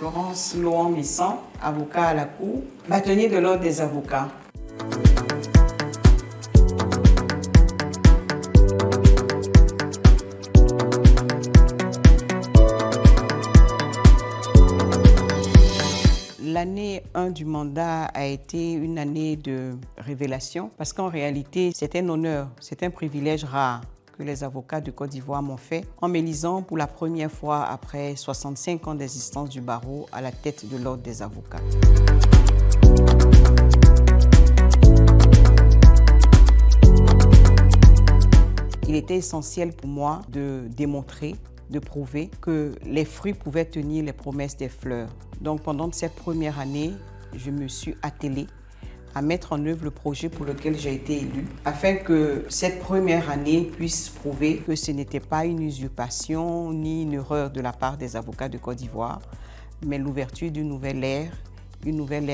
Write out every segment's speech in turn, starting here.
Florence Lohan-Messan, avocat à la Cour, bâtonnier de l'Ordre des avocats. L'année 1 du mandat a été une année de révélation parce qu'en réalité, c'est un honneur, c'est un privilège rare que les avocats de Côte d'Ivoire m'ont fait en m'élisant pour la première fois après 65 ans d'existence du barreau à la tête de l'Ordre des avocats. Il était essentiel pour moi de démontrer, de prouver que les fruits pouvaient tenir les promesses des fleurs. Donc pendant cette première année, je me suis attelée à mettre en œuvre le projet pour lequel j'ai été élue, afin que cette première année puisse prouver que ce n'était pas une usurpation ni une erreur de la part des avocats de Côte d'Ivoire, mais l'ouverture d'une nouvelle ère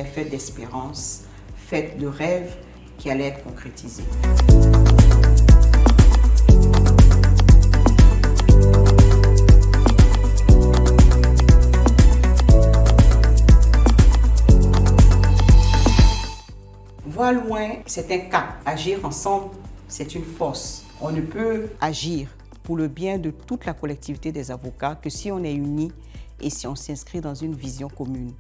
faite d'espérance, faite de rêves qui allaient être concrétisés. Voir loin, c'est un cap. Agir ensemble, c'est une force. On ne peut agir pour le bien de toute la collectivité des avocats que si on est unis et si on s'inscrit dans une vision commune.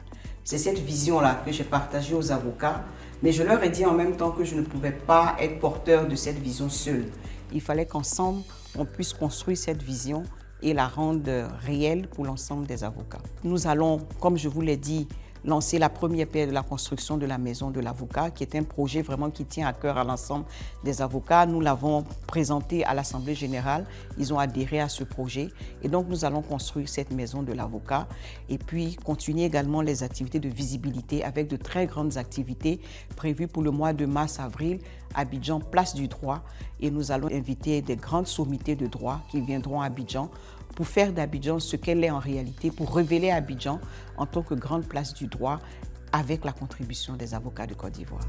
C'est cette vision-là que j'ai partagée aux avocats, mais je leur ai dit en même temps que je ne pouvais pas être porteur de cette vision seule. Il fallait qu'ensemble, on puisse construire cette vision et la rendre réelle pour l'ensemble des avocats. Nous allons, comme je vous l'ai dit, lancer la première pierre de la construction de la maison de l'avocat, qui est un projet vraiment qui tient à cœur à l'ensemble des avocats. Nous l'avons présenté à l'Assemblée générale, ils ont adhéré à ce projet et donc nous allons construire cette maison de l'avocat et puis continuer également les activités de visibilité avec de très grandes activités prévues pour le mois de mars-avril, Abidjan, place du droit, et nous allons inviter des grandes sommités de droit qui viendront à Abidjan pour faire d'Abidjan ce qu'elle est en réalité, pour révéler Abidjan en tant que grande place du droit avec la contribution des avocats de Côte d'Ivoire.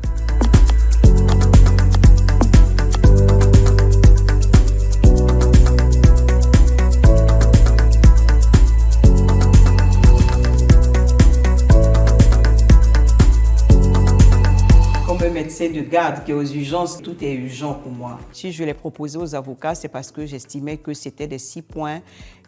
Comme médecin de garde qui est aux urgences, tout est urgent pour moi. Si je l'ai proposé aux avocats, c'est parce que j'estimais que c'était des 6 points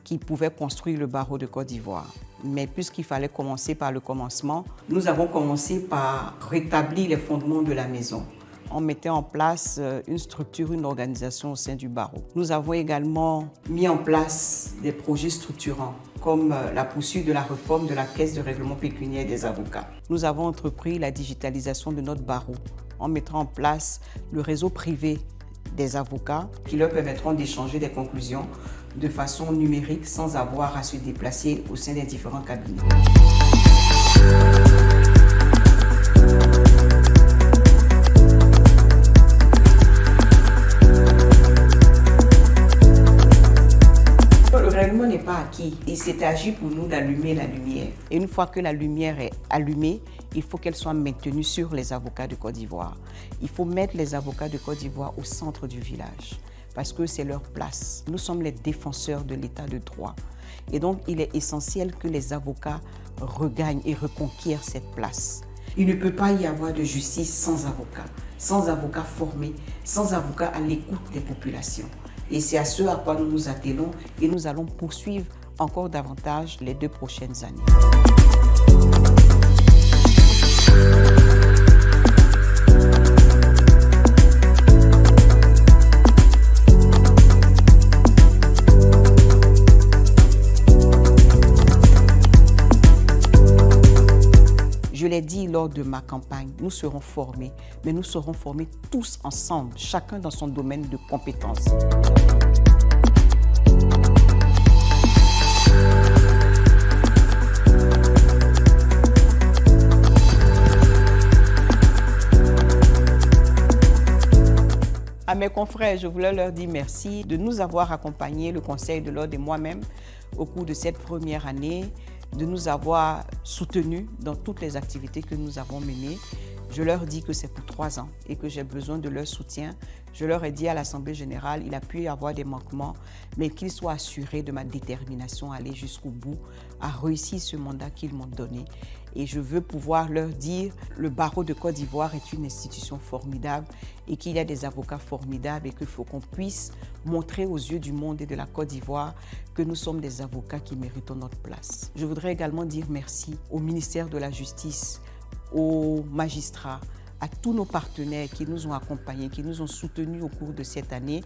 qui pouvaient construire le barreau de Côte d'Ivoire. Mais puisqu'il fallait commencer par le commencement, nous avons commencé par rétablir les fondements de la maison. On mettait en place une structure, une organisation au sein du barreau. Nous avons également mis en place des projets structurants, comme la poursuite de la réforme de la Caisse de règlement pécuniaire des avocats. Nous avons entrepris la digitalisation de notre barreau en mettant en place le réseau privé des avocats qui leur permettront d'échanger des conclusions de façon numérique sans avoir à se déplacer au sein des différents cabinets. Le règlement n'est pas acquis. Il s'est agi pour nous d'allumer la lumière. Et une fois que la lumière est allumée, il faut qu'elle soit maintenue sur les avocats de Côte d'Ivoire. Il faut mettre les avocats de Côte d'Ivoire au centre du village parce que c'est leur place. Nous sommes les défenseurs de l'état de droit. Et donc, il est essentiel que les avocats regagnent et reconquièrent cette place. Il ne peut pas y avoir de justice sans avocats formés, sans avocats à l'écoute des populations. Et c'est à ce à quoi nous nous attelons et nous allons poursuivre encore davantage les 2 prochaines années. Je l'ai dit lors de ma campagne, nous serons formés, mais nous serons formés tous ensemble, chacun dans son domaine de compétences. À mes confrères, je voulais leur dire merci de nous avoir accompagnés, le Conseil de l'Ordre et moi-même, au cours de cette première année, de nous avoir soutenus dans toutes les activités que nous avons menées. Je leur dis que c'est pour 3 ans et que j'ai besoin de leur soutien, Je leur ai dit à l'Assemblée générale, il a pu y avoir des manquements, mais qu'ils soient assurés de ma détermination à aller jusqu'au bout, à réussir ce mandat qu'ils m'ont donné. Et je veux pouvoir leur dire, le barreau de Côte d'Ivoire est une institution formidable et qu'il y a des avocats formidables et qu'il faut qu'on puisse montrer aux yeux du monde et de la Côte d'Ivoire que nous sommes des avocats qui méritons notre place. Je voudrais également dire merci au ministère de la Justice, aux magistrats, à tous nos partenaires qui nous ont accompagnés, qui nous ont soutenus au cours de cette année.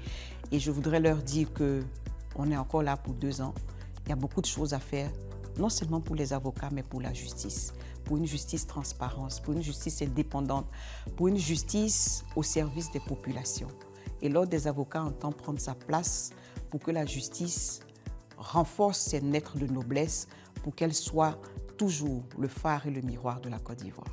Et je voudrais leur dire qu'on est encore là pour 2 ans. Il y a beaucoup de choses à faire, non seulement pour les avocats, mais pour la justice. Pour une justice transparente, pour une justice indépendante, pour une justice au service des populations. Et l'Ordre des avocats entend prendre sa place pour que la justice renforce ses lettres de noblesse, pour qu'elle soit toujours le phare et le miroir de la Côte d'Ivoire.